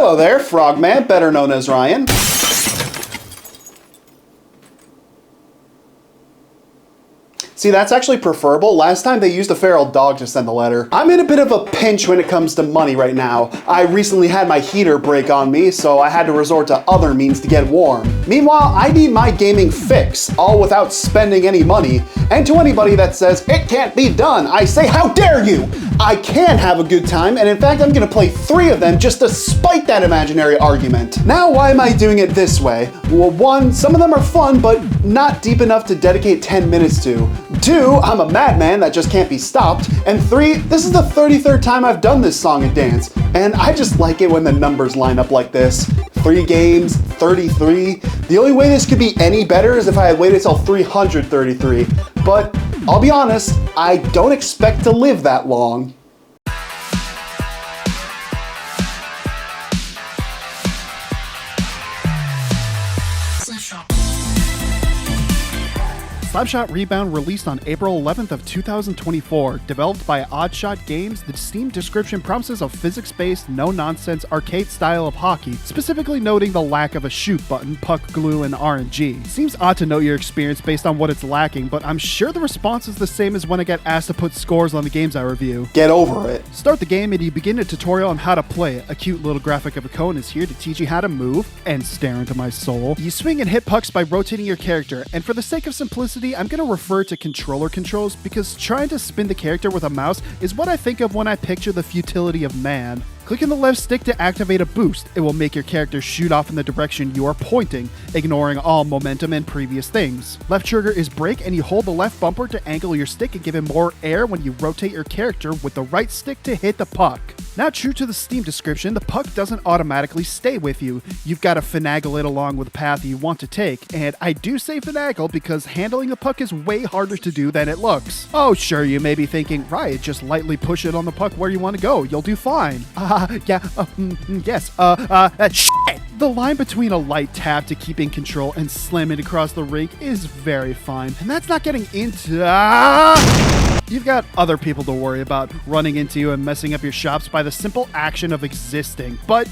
Hello there, Frogman, better known as Ryan. See, that's actually preferable. Last time they used a feral dog to send the letter. I'm in a bit of a pinch when it comes to money right now. I recently had my heater break on me, so I had to resort to other means to get warm. Meanwhile, I need my gaming fix, all without spending any money. And to anybody that says, it can't be done, I say, how dare you! I can have a good time, and in fact, I'm gonna play 3 of them just to spite that imaginary argument. Now, why am I doing it this way? Well, 1, some of them are fun, but not deep enough to dedicate 10 minutes to. 2, I'm a madman that just can't be stopped. And 3, this is the 33rd time I've done this song and dance, and I just like it when the numbers line up like this. 3 games, 33. The only way this could be any better is if I had waited till 333. But I'll be honest, I don't expect to live that long. Slapshot Rebound released on April 11th of 2024. Developed by Oddshot Games, the Steam description promises a physics-based, no-nonsense arcade style of hockey, specifically noting the lack of a shoot button, puck glue, and RNG. Seems odd to note your experience based on what it's lacking, but I'm sure the response is the same as when I get asked to put scores on the games I review. Get over it. Start the game and you begin a tutorial on how to play it. A cute little graphic of a cone is here to teach you how to move, and stare into my soul. You swing and hit pucks by rotating your character, and for the sake of simplicity, I'm going to refer to controller controls because trying to spin the character with a mouse is what I think of when I picture the futility of man. Clicking the left stick to activate a boost. It will make your character shoot off in the direction you are pointing, ignoring all momentum and previous things. Left trigger is brake, and you hold the left bumper to angle your stick and give it more air when you rotate your character with the right stick to hit the puck. Now, true to the Steam description, the puck doesn't automatically stay with you. You've got to finagle it along with the path you want to take, and I do say finagle because handling the puck is way harder to do than it looks. Oh, sure, you may be thinking, right, just lightly push it on the puck where you want to go, you'll do fine. Yes, shit! The line between a light tap to keep in control and slamming across the rink is very fine, and that's not getting into... You've got other people to worry about running into you and messing up your shops by the simple action of existing, but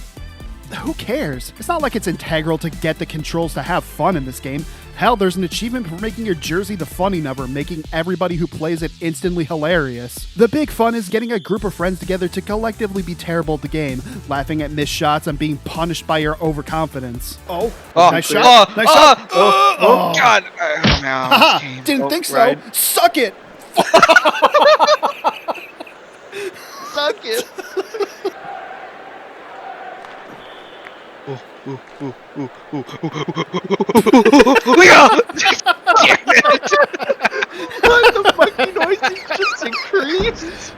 who cares? It's not like it's integral to get the controls to have fun in this game. Hell, there's an achievement for making your jersey the funny number, making everybody who plays it instantly hilarious. The big fun is getting a group of friends together to collectively be terrible at the game, laughing at missed shots and being punished by your overconfidence. Nice shot! Nice shot! Oh, God! Oh, no. Haha! Didn't think so! Right. Suck it! Suck it! Damn it! What the fucking noises just increased?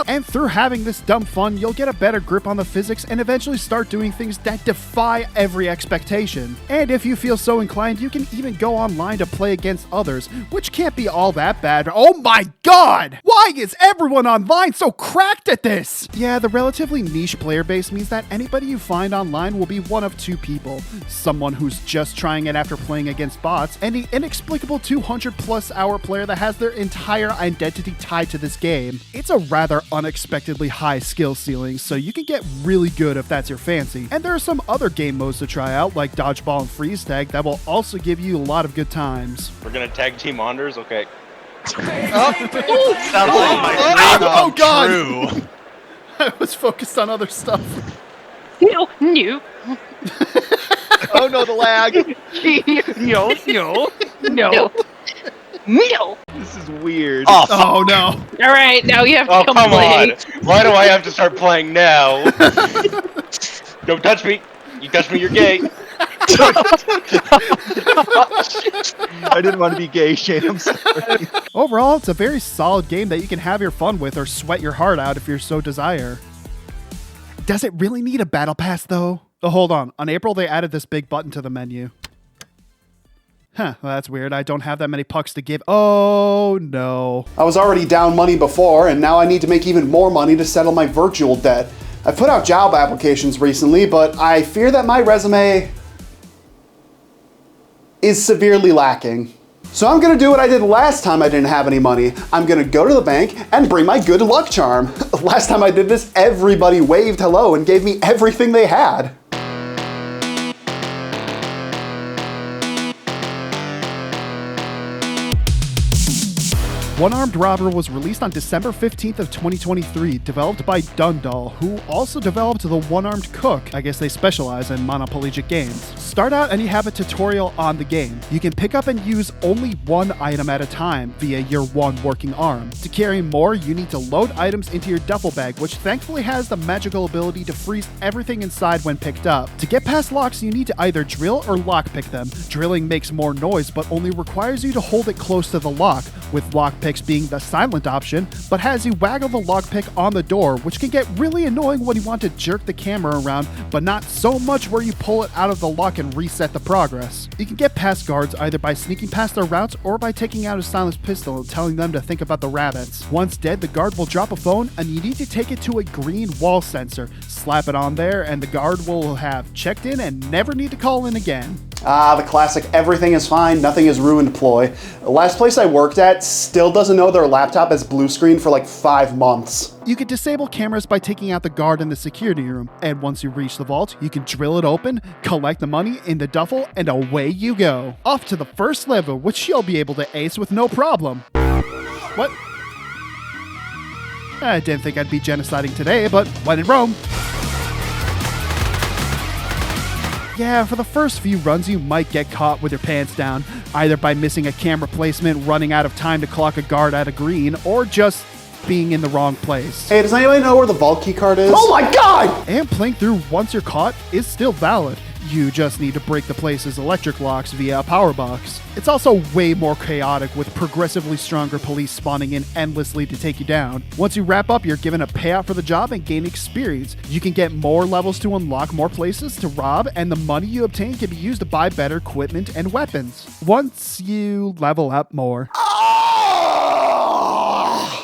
And through having this dumb fun, you'll get a better grip on the physics and eventually start doing things that defy every expectation. And if you feel so inclined, you can even go online to play against others, which can't be all that bad. Oh my god! Why is everyone online so cracked at this? Yeah, the relatively niche player base means that anybody you find online will be one of 2 people. Someone who's just trying it after playing against bots, and the inexplicable 200+ hour player that has their entire identity tied to this game. It's a rather unexpectedly high skill ceiling, so you can get really good if that's your fancy. And there are some other game modes to try out, like dodgeball and freeze tag, that will also give you a lot of good times. We're gonna tag team Anders, okay. Sounds like my dream come god! true. I was focused on other stuff. No. Oh no, the lag. No. This is weird. Oh no. All right, now you have to come come play. on! Why do I have to start playing now? Don't touch me! You touch me, you're gay. I didn't want to be gay, Shane. I'm sorry. Overall, it's a very solid game that you can have your fun with or sweat your heart out if you so desire. Does it really need a battle pass, though? Oh, hold on. On April, they added this big button to the menu. Huh, well, that's weird. I don't have that many pucks to give. Oh, no. I was already down money before, and now I need to make even more money to settle my virtual debt. I've put out job applications recently, but I fear that my resume is severely lacking. So I'm gonna do what I did last time I didn't have any money. I'm gonna go to the bank and bring my good luck charm. Last time I did this, everybody waved hello and gave me everything they had. One-Armed Robber was released on December 15th of 2023, developed by Dundal, who also developed the One-Armed Cook. I guess they specialize in monoplegic games. Start out and you have a tutorial on the game. You can pick up and use only one item at a time via your one working arm. To carry more, you need to load items into your duffel bag, which thankfully has the magical ability to freeze everything inside when picked up. To get past locks, you need to either drill or lockpick them. Drilling makes more noise, but only requires you to hold it close to the lock, with lockpicks being the silent option, but has you waggle the lockpick on the door, which can get really annoying when you want to jerk the camera around, but not so much where you pull it out of the lock and reset the progress. You can get past guards either by sneaking past their routes or by taking out a silenced pistol and telling them to think about the rabbits. Once dead, the guard will drop a phone and you need to take it to a green wall sensor, slap it on there, and the guard will have checked in and never need to call in again. Ah, the classic everything is fine, nothing is ruined ploy. The last place I worked at still doesn't know their laptop has blue screen for like 5 months. You can disable cameras by taking out the guard in the security room, and once you reach the vault, you can drill it open, collect the money in the duffel, and away you go. Off to the first level, which you'll be able to ace with no problem. What? I didn't think I'd be genociding today, but when in Rome. Yeah, for the first few runs, you might get caught with your pants down, either by missing a camera placement, running out of time to clock a guard at a green, or just being in the wrong place. Hey, does anybody know where the vault key card is? Oh my god! And playing through once you're caught is still valid. You just need to break the place's electric locks via a power box. It's also way more chaotic with progressively stronger police spawning in endlessly to take you down. Once you wrap up, you're given a payout for the job and gain experience. You can get more levels to unlock more places to rob, and the money you obtain can be used to buy better equipment and weapons. Once you level up more.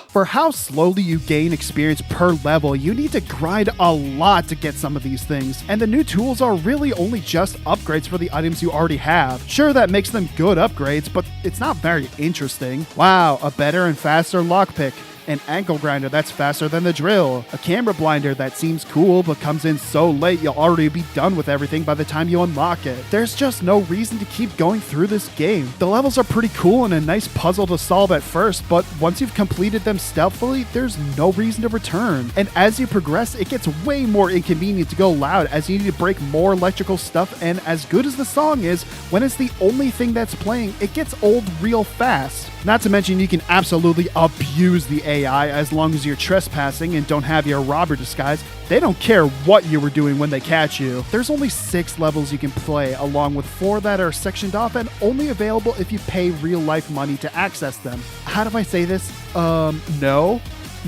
For how slowly you gain experience per level, you need to grind a lot to get some of these things, and the new tools are really only just upgrades for the items you already have. Sure, that makes them good upgrades, but it's not very interesting. Wow, a better and faster lockpick. An ankle grinder that's faster than the drill, a camera blinder that seems cool but comes in so late you'll already be done with everything by the time you unlock it. There's just no reason to keep going through this game. The levels are pretty cool and a nice puzzle to solve at first, but once you've completed them stealthily, there's no reason to return. And as you progress, it gets way more inconvenient to go loud as you need to break more electrical stuff, and as good as the song is, when it's the only thing that's playing, it gets old real fast. Not to mention you can absolutely abuse the AI as long as you're trespassing and don't have your robber disguise. They don't care what you were doing when they catch you. There's only 6 levels you can play, along with 4 that are sectioned off and only available if you pay real life money to access them. How do I say this? No.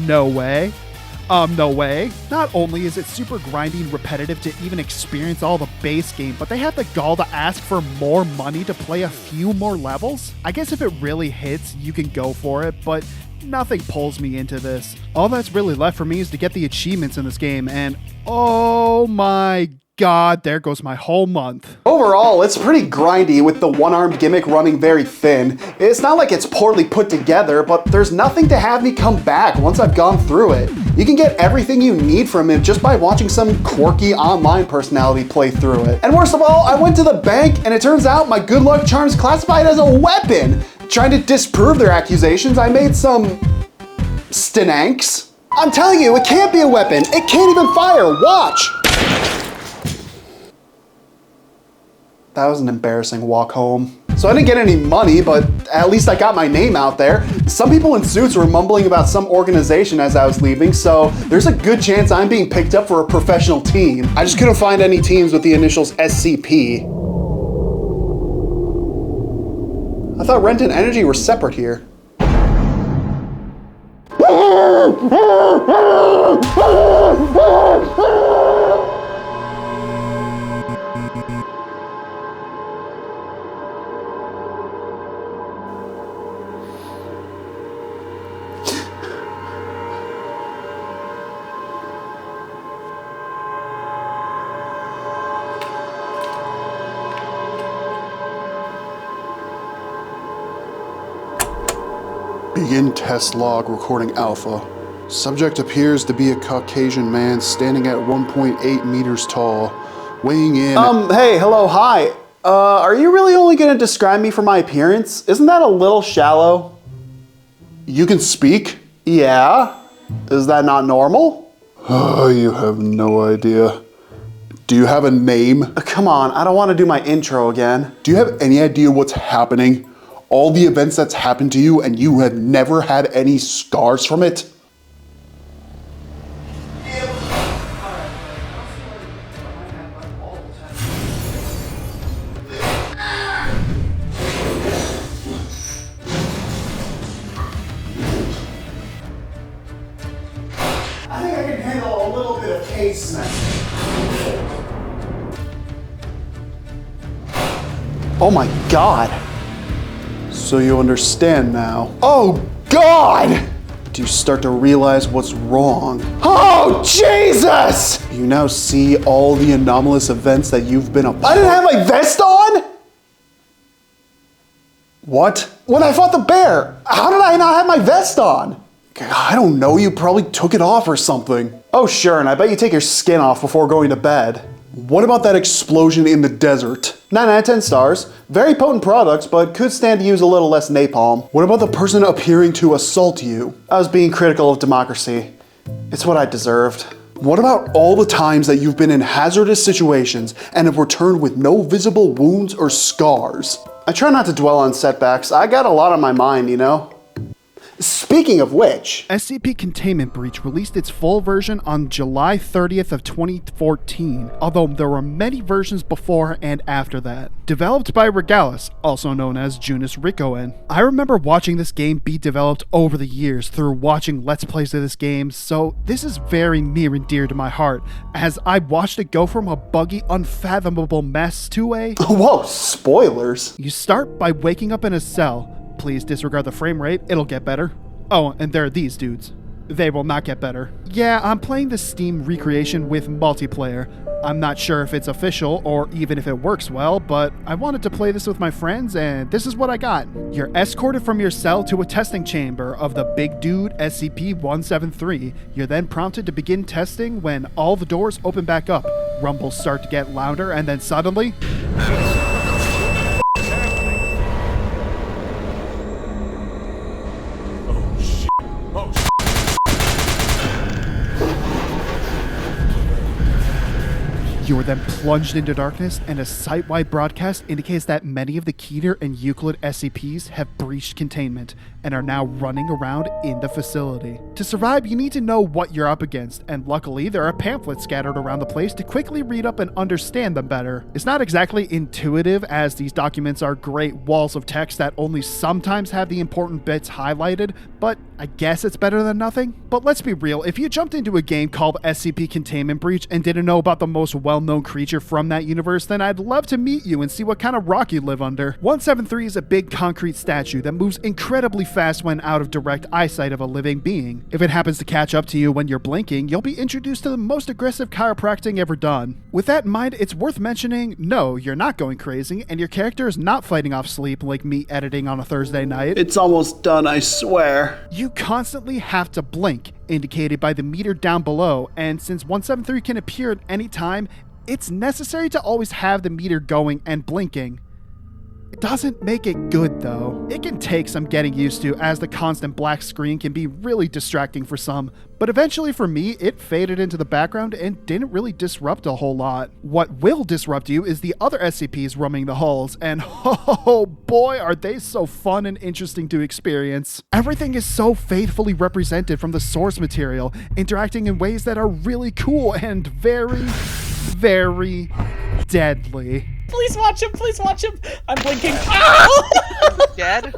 No way. No way. Not only is it super grindy and repetitive to even experience all the base game, but they have the gall to ask for more money to play a few more levels? I guess if it really hits, you can go for it, but nothing pulls me into this. All that's really left for me is to get the achievements in this game, and oh my god, there goes my whole month. Overall, it's pretty grindy with the one-armed gimmick running very thin. It's not like it's poorly put together, but there's nothing to have me come back once I've gone through it. You can get everything you need from it just by watching some quirky online personality play through it. And worst of all, I went to the bank and it turns out my good luck charm's classified as a weapon. Trying to disprove their accusations, I made some stinanks. I'm telling you, it can't be a weapon. It can't even fire. Watch. That was an embarrassing walk home. So I didn't get any money, but at least I got my name out there. Some people in suits were mumbling about some organization as I was leaving, so there's a good chance I'm being picked up for a professional team. I just couldn't find any teams with the initials SCP. I thought rent and energy were separate here. Begin test log recording alpha. Subject appears to be a Caucasian man standing at 1.8 meters tall, weighing in... Hey, hello, hi. Are you really only gonna describe me for my appearance? Isn't that a little shallow? You can speak? Yeah. Is that not normal? Oh, you have no idea. Do you have a name? Come on, I don't want to do my intro again. Do you have any idea what's happening? All the events that's happened to you and you have never had any scars from it? I think I can handle a little bit of case snatching. Oh my God. So you understand now. Oh God! Do you start to realize what's wrong? Oh Jesus! You now see all the anomalous events that you've been a part of. I didn't have my vest on? What? When I fought the bear, how did I not have my vest on? I don't know, you probably took it off or something. Oh sure, and I bet you take your skin off before going to bed. What about that explosion in the desert? 9 out of 10 stars. Very potent products, but could stand to use a little less napalm. What about the person appearing to assault you? I was being critical of democracy. It's what I deserved. What about all the times that you've been in hazardous situations and have returned with no visible wounds or scars? I try not to dwell on setbacks. I got a lot on my mind, you know? Speaking of which, SCP Containment Breach released its full version on July 30th of 2014, although there were many versions before and after that. Developed by Regalis, also known as Junus Rikoen. I remember watching this game be developed over the years through watching Let's Plays of this game, so this is very near and dear to my heart, as I watched it go from a buggy, unfathomable mess to a... Whoa, spoilers. You start by waking up in a cell. Please disregard the frame rate, it'll get better. Oh, and there are these dudes. They will not get better. Yeah, I'm playing the Steam recreation with multiplayer. I'm not sure if it's official or even if it works well, but I wanted to play this with my friends and this is what I got. You're escorted from your cell to a testing chamber of the big dude SCP-173. You're then prompted to begin testing when all the doors open back up. Rumbles start to get louder and then suddenly... You are then plunged into darkness, and a site-wide broadcast indicates that many of the Keter and Euclid SCPs have breached containment and are now running around in the facility. To survive, you need to know what you're up against, and luckily there are pamphlets scattered around the place to quickly read up and understand them better. It's not exactly intuitive, as these documents are great walls of text that only sometimes have the important bits highlighted, but I guess it's better than nothing. But let's be real, if you jumped into a game called SCP Containment Breach and didn't know about the most well-known creature from that universe, then I'd love to meet you and see what kind of rock you live under. 173 is a big concrete statue that moves incredibly fast when out of direct eyesight of a living being. If it happens to catch up to you when you're blinking, you'll be introduced to the most aggressive chiropractic ever done. With that in mind, it's worth mentioning, no, you're not going crazy, and your character is not fighting off sleep like me editing on a Thursday night. It's almost done, I swear. You constantly have to blink, indicated by the meter down below, and since 173 can appear at any time, it's necessary to always have the meter going and blinking. It doesn't make it good though. It can take some getting used to, as the constant black screen can be really distracting for some, but eventually for me, it faded into the background and didn't really disrupt a whole lot. What will disrupt you is the other SCPs roaming the halls, and oh boy are they so fun and interesting to experience. Everything is so faithfully represented from the source material, interacting in ways that are really cool and very, very deadly. Please watch him, please watch him. I'm blinking. Dead?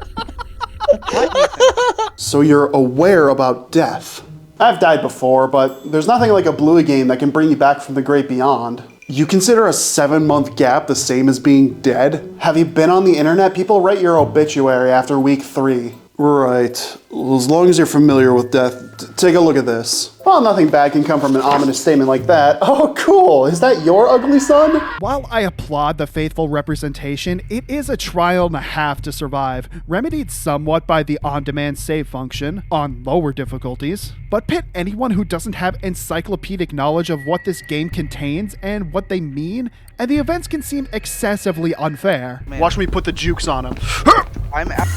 So you're aware about death. I've died before, but there's nothing like a Bluey game that can bring you back from the great beyond. You consider a 7-month gap the same as being dead? Have you been on the internet? People write your obituary after week 3. Right. Well, as long as you're familiar with death, take a look at this. Well, nothing bad can come from an ominous statement like that. Oh, cool. Is that your ugly son? While I applaud the faithful representation, it is a trial and a half to survive, remedied somewhat by the on-demand save function on lower difficulties. But pit anyone who doesn't have encyclopedic knowledge of what this game contains and what they mean, and the events can seem excessively unfair. Man. Watch me put the jukes on him. I'm out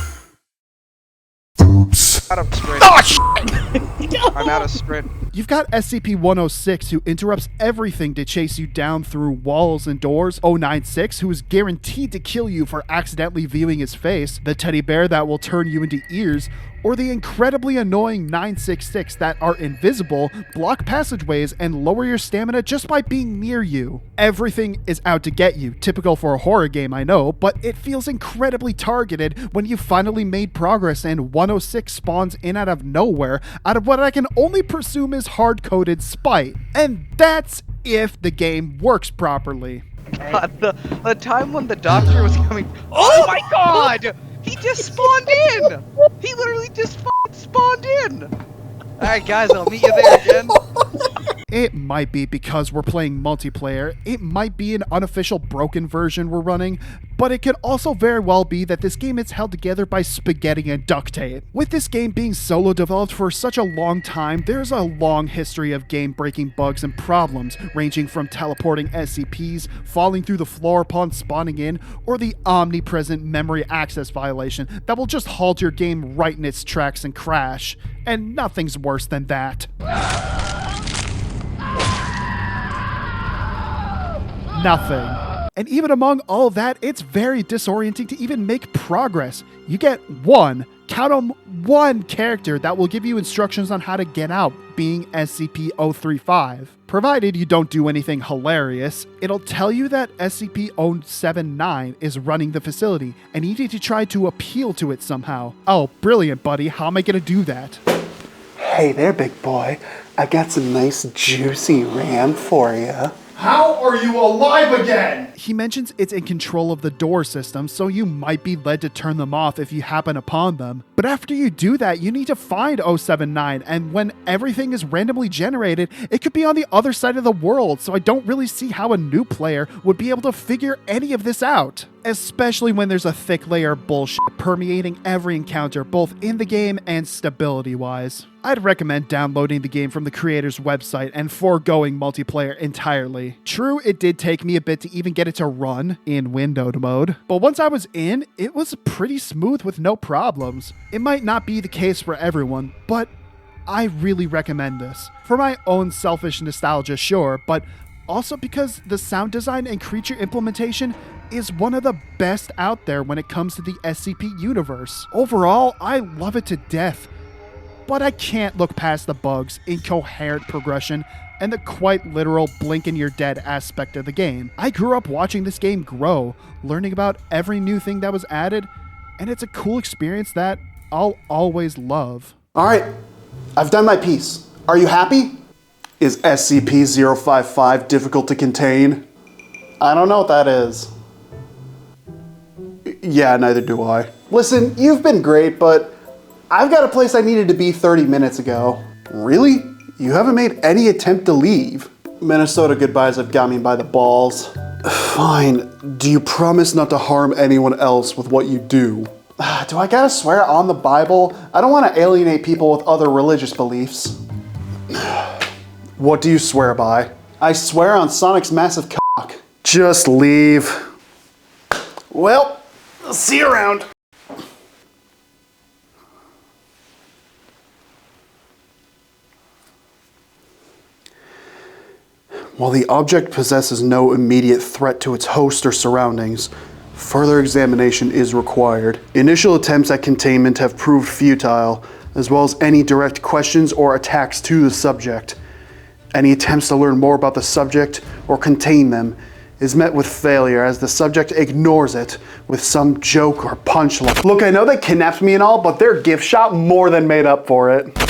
of sprint. Oh, shit! I'm out of sprint. You've got SCP-106 who interrupts everything to chase you down through walls and doors, 096 who is guaranteed to kill you for accidentally viewing his face, the teddy bear that will turn you into ears, or the incredibly annoying 966 that are invisible, block passageways, and lower your stamina just by being near you. Everything is out to get you, typical for a horror game I know, but it feels incredibly targeted when you finally made progress and 106 spawns in out of nowhere, out of what I can only presume is hard-coded spite. And that's if the game works properly. God, the time when the doctor was coming. Oh my god! He just spawned in! He literally just spawned in! Alright guys, I'll meet you there again. It might be because we're playing multiplayer, it might be an unofficial broken version we're running, but it could also very well be that this game is held together by spaghetti and duct tape. With this game being solo developed for such a long time, there's a long history of game-breaking bugs and problems, ranging from teleporting SCPs, falling through the floor upon spawning in, or the omnipresent memory access violation that will just halt your game right in its tracks and crash. And nothing's worse than that. Nothing. And even among all that, it's very disorienting to even make progress. You get count 'em, one character that will give you instructions on how to get out, being SCP-035. Provided you don't do anything hilarious, it'll tell you that SCP-079 is running the facility, and you need to try to appeal to it somehow. Oh, brilliant, buddy. How am I gonna do that? Hey there, big boy. I got some nice juicy ram for you. How are you alive again? He mentions it's in control of the door system, so you might be led to turn them off if you happen upon them. But after you do that, you need to find 079, and when everything is randomly generated, it could be on the other side of the world, so I don't really see how a new player would be able to figure any of this out. Especially when there's a thick layer of bullshit permeating every encounter, both in the game and stability-wise. I'd recommend downloading the game from the creator's website and foregoing multiplayer entirely. True, it did take me a bit to even get it to run in windowed mode, but once I was in, it was pretty smooth with no problems. It might not be the case for everyone, but I really recommend this. For my own selfish nostalgia, sure, but also because the sound design and creature implementation is one of the best out there when it comes to the SCP universe. Overall, I love it to death, but I can't look past the bugs, incoherent progression, and the quite literal blink and you're dead aspect of the game. I grew up watching this game grow, learning about every new thing that was added, and it's a cool experience that I'll always love. All right, I've done my piece. Are you happy? Is SCP-055 difficult to contain? I don't know what that is. Yeah, neither do I. Listen, you've been great, but I've got a place I needed to be 30 minutes ago. Really? You haven't made any attempt to leave? Minnesota goodbyes have got me by the balls. Fine. Do you promise not to harm anyone else with what you do? Do I gotta swear on the Bible? I don't want to alienate people with other religious beliefs. What do you swear by? I swear on Sonic's massive cock. Just leave. Well, see you around. While the object possesses no immediate threat to its host or surroundings, further examination is required. Initial attempts at containment have proved futile, as well as any direct questions or attacks to the subject. Any attempts to learn more about the subject or contain them is met with failure as the subject ignores it with some joke or punchline. Look, I know they kidnapped me and all, but their gift shop more than made up for it.